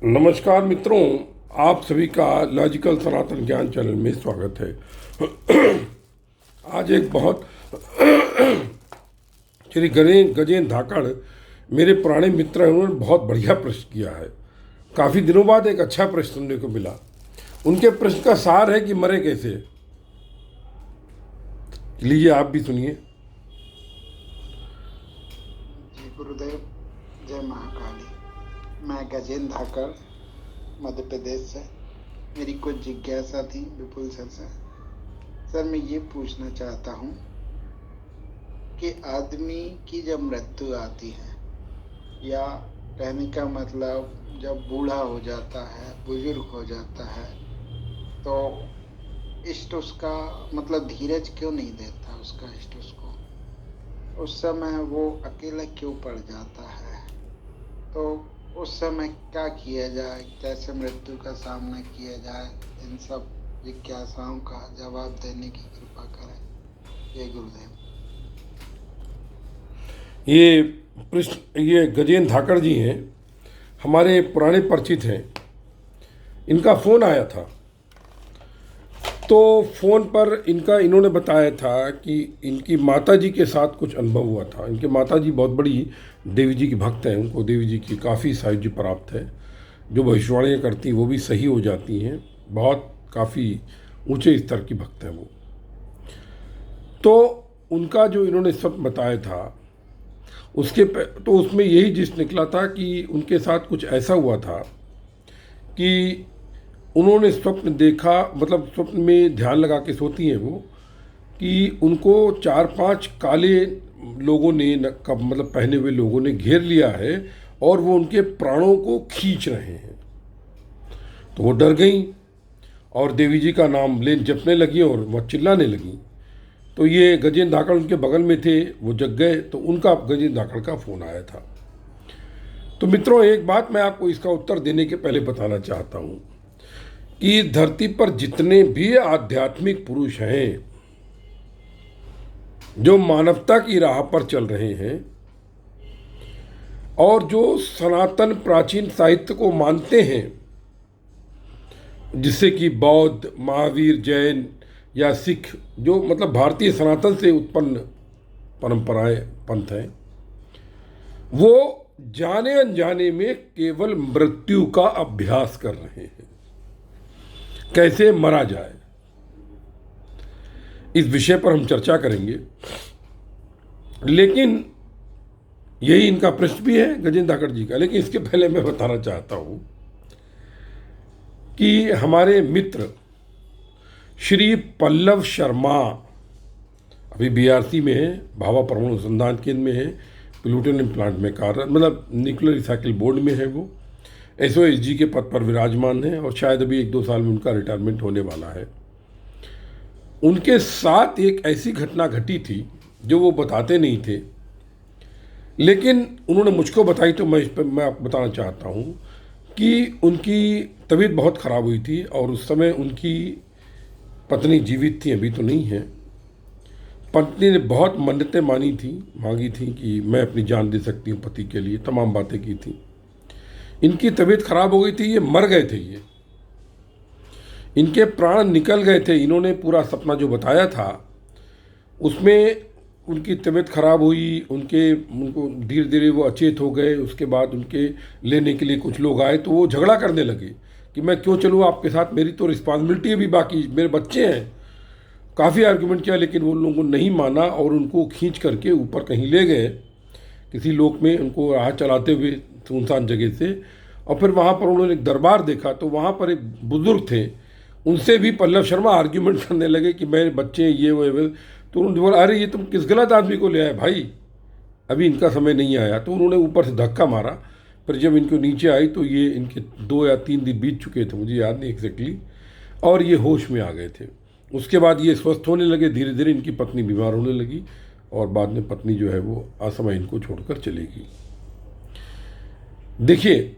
नमस्कार मित्रों, आप सभी का लॉजिकल सनातन ज्ञान चैनल में स्वागत है। आज एक बहुत श्री गजेंद्र धाकड़ मेरे पुराने मित्र हैं। उन्होंने बहुत बढ़िया प्रश्न किया है। काफ़ी दिनों बाद एक अच्छा प्रश्न सुनने को मिला। उनके प्रश्न का सार है कि मरे कैसे। लीजिए आप भी सुनिए। जय गुरुदेव, जय महाकाली। मैं गजेंद्र धाकड़, मध्य प्रदेश से। मेरी कुछ जिज्ञासा थी विपुल सर से। सर, मैं ये पूछना चाहता हूँ कि आदमी की जब मृत्यु आती है, या कहने का मतलब जब बूढ़ा हो जाता है, बुजुर्ग हो जाता है, तो इष्ट उसका मतलब धीरज क्यों नहीं देता उसका इष्ट उसको? उस समय वो अकेला क्यों पड़ जाता है? तो उस समय क्या किया जाए, कैसे मृत्यु का सामना किया जाए? इन सब जिज्ञासाओं का जवाब देने की कृपा करें। जय गुरुदेव। ये गजेंद्र धाकड़ जी हैं, हमारे पुराने परिचित हैं। इनका फ़ोन आया था, तो फ़ोन पर इन्होंने बताया था कि इनकी माताजी के साथ कुछ अनुभव हुआ था। इनके माताजी बहुत बड़ी देवी जी की भक्त हैं। उनको देवी जी की काफ़ी साहित्य प्राप्त है। जो भविष्यवाणियाँ करती वो भी सही हो जाती हैं। बहुत काफ़ी ऊंचे स्तर की भक्त हैं वो। तो उनका जो इन्होंने स्वप्न बताया था तो उसमें यही जिस निकला था कि उनके साथ कुछ ऐसा हुआ था कि उन्होंने स्वप्न देखा, मतलब स्वप्न में ध्यान लगा के सोती हैं वो, कि उनको 4-5 काले लोगों ने मतलब पहने हुए लोगों ने घेर लिया है और वो उनके प्राणों को खींच रहे हैं। तो वो डर गई और देवी जी का नाम जपने लगी और वह चिल्लाने लगी। तो ये गजेंद्र धाकड़ उनके बगल में थे, वो जग गए। तो उनका गजेंद्र धाकड़ का फ़ोन आया था। तो मित्रों, एक बात मैं आपको इसका उत्तर देने के पहले बताना चाहता हूँ कि धरती पर जितने भी आध्यात्मिक पुरुष हैं जो मानवता की राह पर चल रहे हैं और जो सनातन प्राचीन साहित्य को मानते हैं, जिससे कि बौद्ध, महावीर, जैन या सिख, जो मतलब भारतीय सनातन से उत्पन्न परंपराएं, पंथ हैं, वो जाने अनजाने में केवल मृत्यु का अभ्यास कर रहे हैं। कैसे मरा जाए, इस विषय पर हम चर्चा करेंगे। लेकिन यही इनका प्रश्न भी है गजेंद्र धाकड़ जी का। लेकिन इसके पहले मैं बताना चाहता हूं कि हमारे मित्र श्री पल्लव शर्मा अभी बीआरसी में है, भाभा परमाणु अनुसंधान केंद्र में है, प्लूटोनियम प्लांट में कार्यरत, मतलब न्यूक्लियर रिसाइकिल बोर्ड में है। वो एसओएसजी के पद पर विराजमान है और शायद अभी 1-2 साल में उनका रिटायरमेंट होने वाला है। उनके साथ एक ऐसी घटना घटी थी जो वो बताते नहीं थे, लेकिन उन्होंने मुझको बताई। तो मैं इस पर मैं आपको बताना चाहता हूँ कि उनकी तबीयत बहुत ख़राब हुई थी और उस समय उनकी पत्नी जीवित थी, अभी तो नहीं है। पत्नी ने बहुत मन्नतें मांगी थी कि मैं अपनी जान दे सकती हूँ पति के लिए, तमाम बातें की थी। इनकी तबीयत खराब हो गई थी, ये मर गए थे। इनके प्राण निकल गए थे। इन्होंने पूरा सपना जो बताया था उसमें उनकी तबीयत खराब हुई, उनको धीरे धीरे वो अचेत हो गए। उसके बाद उनके लेने के लिए कुछ लोग आए तो वो झगड़ा करने लगे कि मैं क्यों चलूँ आपके साथ, मेरी तो रिस्पॉन्सिबिलिटी है भी, बाकी मेरे बच्चे हैं। काफ़ी आर्गुमेंट किया, लेकिन वो लोगों ने नहीं माना और उनको खींच करके ऊपर कहीं ले गए किसी लोक में, उनको राह चलाते हुए सुनसान जगह से। और फिर वहाँ पर उन्होंने एक दरबार देखा, तो वहाँ पर एक बुजुर्ग थे, उनसे भी पल्लव शर्मा आर्ग्यूमेंट करने लगे कि मेरे बच्चे ये वो। तो उन्होंने बोला, अरे ये तुम किस गलत आदमी को ले आए भाई, अभी इनका समय नहीं आया। तो उन्होंने ऊपर से धक्का मारा। फिर जब इनको नीचे आई तो ये इनके 2 या 3 दिन बीत चुके थे, मुझे याद नहीं एग्जैक्टली, और ये होश में आ गए थे। उसके बाद ये स्वस्थ होने लगे धीरे धीरे। इनकी पत्नी बीमार होने लगी और बाद में पत्नी जो है वो असमय इनको छोड़कर चली गई। देखिए,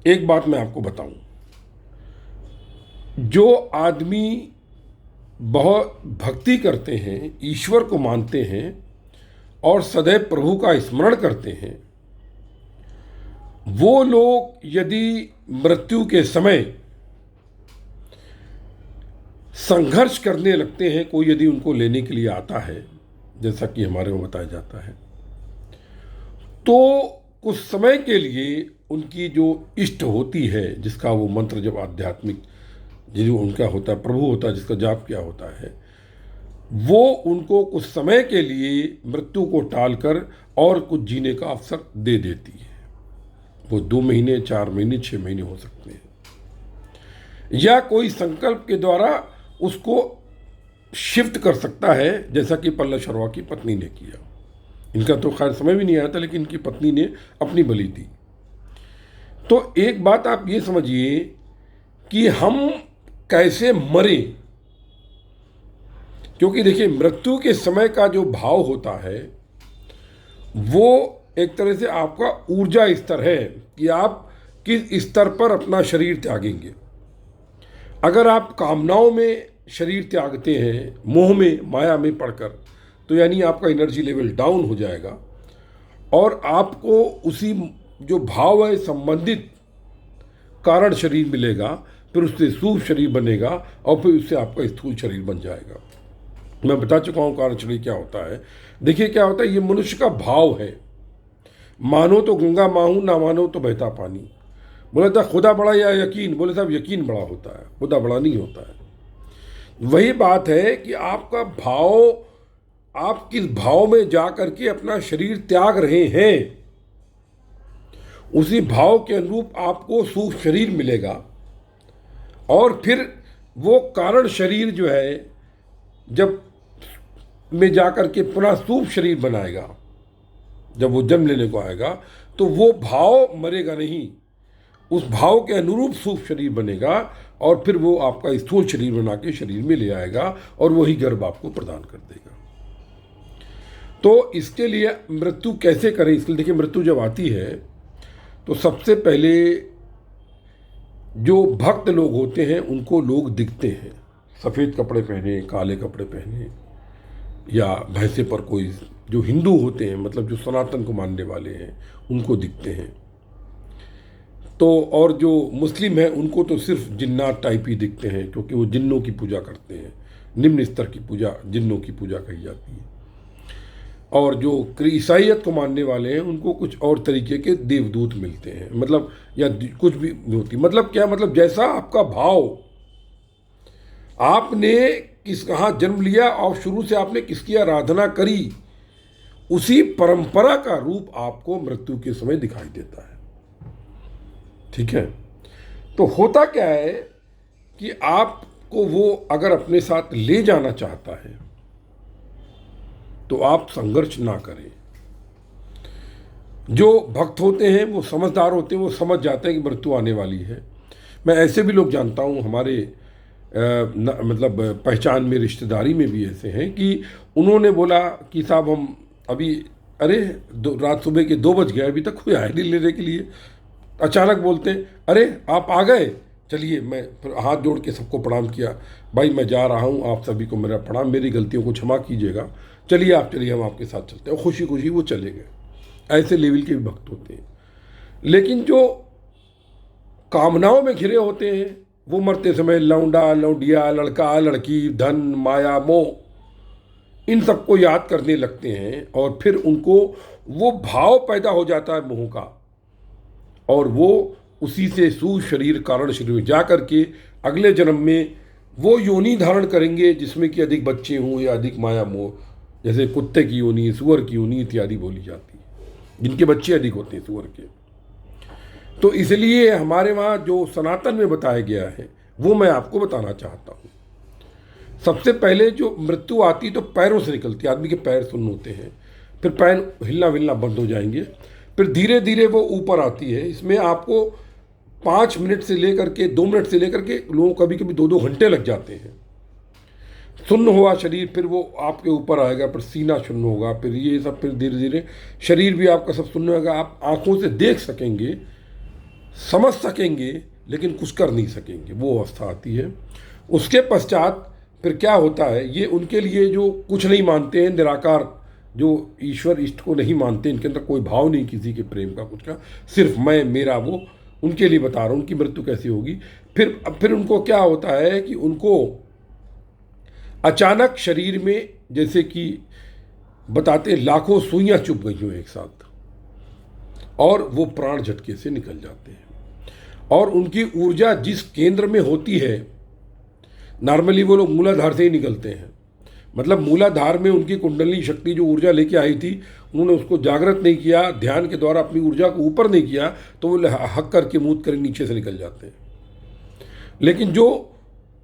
एक बात मैं आपको बताऊं, जो आदमी बहुत भक्ति करते हैं, ईश्वर को मानते हैं और सदैव प्रभु का स्मरण करते हैं, वो लोग यदि मृत्यु के समय संघर्ष करने लगते हैं, कोई यदि उनको लेने के लिए आता है, जैसा कि हमारे में बताया जाता है, तो कुछ समय के लिए उनकी जो इष्ट होती है, जिसका वो मंत्र जब आध्यात्मिक जो उनका होता है, प्रभु होता है, जिसका जाप किया होता है, वो उनको कुछ समय के लिए मृत्यु को टालकर और कुछ जीने का अवसर दे देती है। वो 2 महीने, 4 महीने, 6 महीने हो सकते हैं, या कोई संकल्प के द्वारा उसको शिफ्ट कर सकता है, जैसा कि पल्लव शर्मा की पत्नी ने किया। इनका तो खैर समय भी नहीं आया था, लेकिन इनकी पत्नी ने अपनी बलि दी। तो एक बात आप ये समझिए कि हम कैसे मरे, क्योंकि देखिए मृत्यु के समय का जो भाव होता है वो एक तरह से आपका ऊर्जा स्तर है कि आप किस स्तर पर अपना शरीर त्यागेंगे। अगर आप कामनाओं में शरीर त्यागते हैं, मोह में, माया में पड़कर, तो यानी आपका एनर्जी लेवल डाउन हो जाएगा और आपको उसी जो भाव है संबंधित कारण शरीर मिलेगा, फिर उससे सूक्ष्म शरीर बनेगा और फिर उससे आपका स्थूल शरीर बन जाएगा। मैं बता चुका हूँ कारण शरीर क्या होता है। देखिए क्या होता है, ये मनुष्य का भाव है। मानो तो गंगा माहू, ना मानो तो बहता पानी। बोला था खुदा बड़ा या यकीन, बोले साहब यकीन बड़ा होता है, खुदा बड़ा नहीं होता है। वही बात है कि आपका भाव, आप किस भाव में जा करके अपना शरीर त्याग रहे हैं, उसी भाव के अनुरूप आपको सूक्ष्म शरीर मिलेगा और फिर वो कारण शरीर जो है जब में जाकर के पुनः सूक्ष्म शरीर बनाएगा, जब वो जन्म लेने को आएगा, तो वो भाव मरेगा नहीं, उस भाव के अनुरूप सूक्ष्म शरीर बनेगा और फिर वो आपका स्थूल शरीर बना के शरीर में ले आएगा और वही गर्भ आपको प्रदान कर देगा। तो इसके लिए मृत्यु कैसे करें, इसलिए देखिए मृत्यु जब आती है तो सबसे पहले जो भक्त लोग होते हैं उनको लोग दिखते हैं, सफ़ेद कपड़े पहने, काले कपड़े पहने, या भैंसे पर कोई, जो हिंदू होते हैं मतलब जो सनातन को मानने वाले हैं उनको दिखते हैं। तो और जो मुस्लिम हैं उनको तो सिर्फ जिन्नात टाइप ही दिखते हैं, क्योंकि वो जिन्नों की पूजा करते हैं, निम्न स्तर की पूजा जिन्नों की पूजा कही जाती है। और जो ईसाइयत को मानने वाले हैं उनको कुछ और तरीके के देवदूत मिलते हैं, मतलब या कुछ भी होती, मतलब क्या, मतलब जैसा आपका भाव, आपने किस कहाँ जन्म लिया और शुरू से आपने किसकी आराधना करी, उसी परंपरा का रूप आपको मृत्यु के समय दिखाई देता है। ठीक है, तो होता क्या है कि आपको वो अगर अपने साथ ले जाना चाहता है तो आप संघर्ष ना करें। जो भक्त होते हैं वो समझदार होते हैं, वो समझ जाते हैं कि मृत्यु आने वाली है। मैं ऐसे भी लोग जानता हूँ, हमारे मतलब पहचान में, रिश्तेदारी में भी ऐसे हैं कि उन्होंने बोला कि साहब हम अभी, अरे रात सुबह के 2 बज गए, अभी तक कोई आया नहीं लेने के लिए। अचानक बोलते हैं अरे आप आ गए, चलिए। मैं फिर हाथ जोड़ के सबको प्रणाम किया, भाई मैं जा रहा हूँ, आप सभी को मेरा प्रणाम, मेरी गलतियों को क्षमा कीजिएगा, चलिए आप चलिए, हम आपके साथ चलते हैं। खुशी खुशी वो चले गए। ऐसे लेवल के भी भक्त होते हैं। लेकिन जो कामनाओं में घिरे होते हैं वो मरते समय लौंडा, लौंडिया, लड़का, लड़की, धन, माया, मोह, इन सबको याद करने लगते हैं और फिर उनको वो भाव पैदा हो जाता है मोह का, और वो उसी से सूक्ष्म शरीर, कारण शरीर में जा कर के अगले जन्म में वो योनि धारण करेंगे जिसमें कि अधिक बच्चे हों या अधिक माया मोह, जैसे कुत्ते की योनि, सुअर की योनि इत्यादि बोली जाती है, जिनके बच्चे अधिक होते हैं सुअर के। तो इसलिए हमारे वहाँ जो सनातन में बताया गया है वो मैं आपको बताना चाहता हूँ। सबसे पहले जो मृत्यु आती तो पैरों से निकलती है, आदमी के पैर सुन्न होते हैं, फिर पैर हिलना विलना बंद हो जाएंगे, फिर धीरे धीरे वो ऊपर आती है। इसमें आपको 5 मिनट से लेकर के 2 मिनट से लेकर के लोगों कभी कभी 2-2 घंटे लग जाते हैं। सुन्न हुआ शरीर, फिर वो आपके ऊपर आएगा, फिर सीना शून्य होगा, फिर ये सब, फिर धीरे धीरे शरीर भी आपका सब शून्य होगा। आप आँखों से देख सकेंगे, समझ सकेंगे, लेकिन कुछ कर नहीं सकेंगे, वो अवस्था आती है। उसके पश्चात फिर क्या होता है, ये उनके लिए जो कुछ नहीं मानते हैं, निराकार जो ईश्वर इष्ट को नहीं मानते, इनके अंदर कोई भाव नहीं किसी के प्रेम का, कुछ का, सिर्फ मैं मेरा वो, उनके लिए बता रहा हूँ उनकी मृत्यु कैसी होगी। फिर उनको क्या होता है कि उनको अचानक शरीर में जैसे कि बताते लाखों सुइयां चुभ गई हो एक साथ, और वो प्राण झटके से निकल जाते हैं। और उनकी ऊर्जा जिस केंद्र में होती है, नॉर्मली वो लोग मूलाधार से ही निकलते हैं, मतलब मूलाधार में उनकी कुंडली शक्ति जो ऊर्जा लेके आई थी, उन्होंने उसको जागृत नहीं किया, ध्यान के द्वारा अपनी ऊर्जा को ऊपर नहीं किया, तो वो हक करके मूत कर नीचे से निकल जाते हैं। लेकिन जो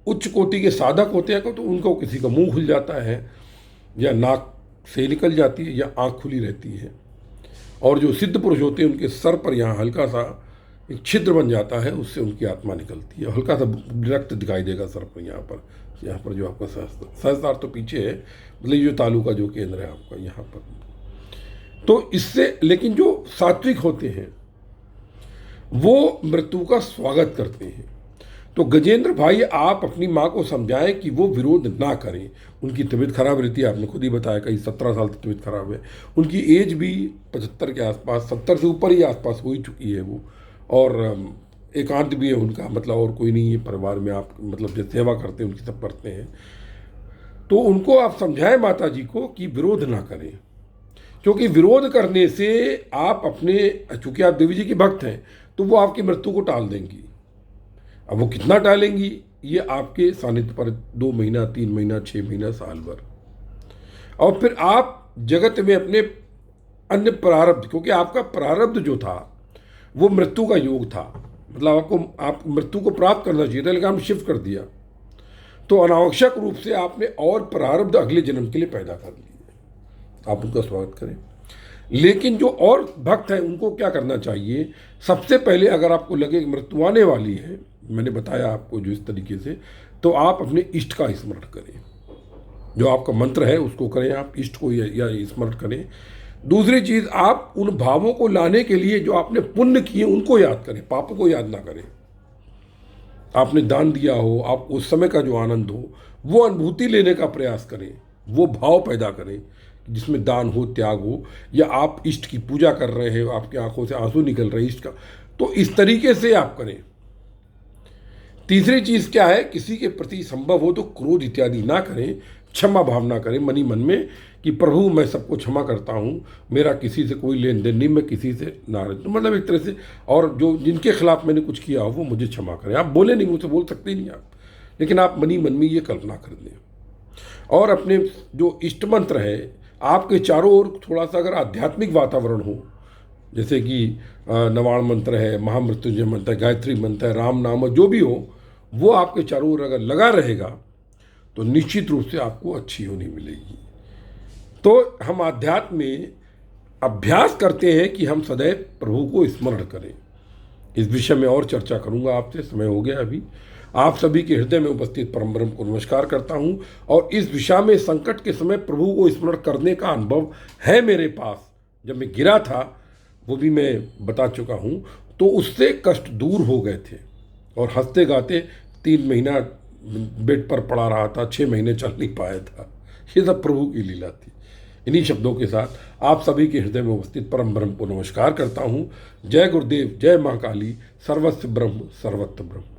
उच्च कोटि के साधक होते हैं तो उनको किसी का मुंह खुल जाता है, या नाक से निकल जाती है, या आँख खुली रहती है। और जो सिद्ध पुरुष होते हैं उनके सर पर यहाँ हल्का सा एक छिद्र बन जाता है, उससे उनकी आत्मा निकलती है। हल्का सा रक्त दिखाई देगा सर पर, यहाँ पर जो आपका सहस्त्रार तो पीछे है, मतलब ये जो तालु का जो केंद्र है आपका यहाँ पर। तो इससे, लेकिन जो सात्विक होते हैं वो मृत्यु का स्वागत करते हैं। तो गजेंद्र भाई, आप अपनी माँ को समझाएं कि वो विरोध ना करें। उनकी तबीयत खराब रहती है, आपने खुद ही बताया, कहीं 17 साल तक तबीयत खराब है। उनकी एज भी 75 के आसपास, 70 से ऊपर ही आसपास हो ही चुकी है वो, और एकांत भी है उनका, मतलब और कोई नहीं है परिवार में। आप मतलब जो सेवा करते हैं उनकी सब करते हैं, तो उनको आप समझाएं माता जी को कि विरोध ना करें, क्योंकि विरोध करने से आप अपने, चूँकि आप देवी जी के भक्त हैं, तो वो आपकी मृत्यु को टाल देंगी। अब वो कितना टालेंगी, ये आपके सानिध्य पर 2 महीना, 3 महीना, 6 महीना, साल भर। और फिर आप जगत में अपने अन्य प्रारब्ध, क्योंकि आपका प्रारब्ध जो था वो मृत्यु का योग था, मतलब आप मृत्यु को प्राप्त करना चाहिए था, लेकिन आपने शिफ्ट कर दिया, तो अनावश्यक रूप से आपने और प्रारब्ध अगले जन्म के लिए पैदा कर लिए। आप उनका स्वागत करें। लेकिन जो और भक्त हैं उनको क्या करना चाहिए, सबसे पहले अगर आपको लगे कि मृत्यु आने वाली है, मैंने बताया आपको जो इस तरीके से, तो आप अपने इष्ट का स्मरण करें। जो आपका मंत्र है उसको करें, आप इष्ट को या स्मरण करें। दूसरी चीज़, आप उन भावों को लाने के लिए जो आपने पुण्य किए उनको याद करें, पापों को याद ना करें। आपने दान दिया हो, आप उस समय का जो आनंद हो वो अनुभूति लेने का प्रयास करें, वो भाव पैदा करें जिसमें दान हो, त्याग हो, या आप इष्ट की पूजा कर रहे हैं, आपकी आंखों से आंसू निकल रहे हैं इष्ट का, तो इस तरीके से आप करें। तीसरी चीज़ क्या है, किसी के प्रति संभव हो तो क्रोध इत्यादि ना करें, क्षमा भावना करें मनी मन में कि प्रभु मैं सबको क्षमा करता हूँ, मेरा किसी से कोई लेन देन नहीं, मैं किसी से नाराज, तो मतलब एक तरह से, और जो जिनके खिलाफ मैंने कुछ किया हो वो मुझे क्षमा करें। आप बोले नहीं, मुझसे बोल सकते नहीं आप, लेकिन आप मनी मन में ये कल्पना कर लें। और अपने जो इष्ट मंत्र है, आपके चारों ओर थोड़ा सा अगर आध्यात्मिक वातावरण हो, जैसे कि नवाण मंत्र है, महामृत्युंजय मंत्र है, गायत्री मंत्र है, राम नाम, जो भी हो, वो आपके चारों ओर अगर लगा रहेगा तो निश्चित रूप से आपको अच्छी होनी मिलेगी। तो हम आध्यात्म में अभ्यास करते हैं कि हम सदैव प्रभु को स्मरण करें। इस विषय में और चर्चा करूंगा आपसे, समय हो गया अभी। आप सभी के हृदय में उपस्थित परम ब्रह्म को नमस्कार करता हूं, और इस विषय में संकट के समय प्रभु को स्मरण करने का अनुभव है मेरे पास। जब मैं गिरा था वो भी मैं बता चुका हूं, तो उससे कष्ट दूर हो गए थे, और हंसते गाते 3 महीना बेड पर पड़ा रहा था, 6 महीने चल नहीं पाया था। ये सब प्रभु की लीला थी। इन्हीं शब्दों के साथ आप सभी के हृदय में उपस्थित परम ब्रह्म को नमस्कार करता हूँ। जय गुरुदेव, जय महाकाली, सर्वस्व ब्रह्म सर्वत्र ब्रह्म।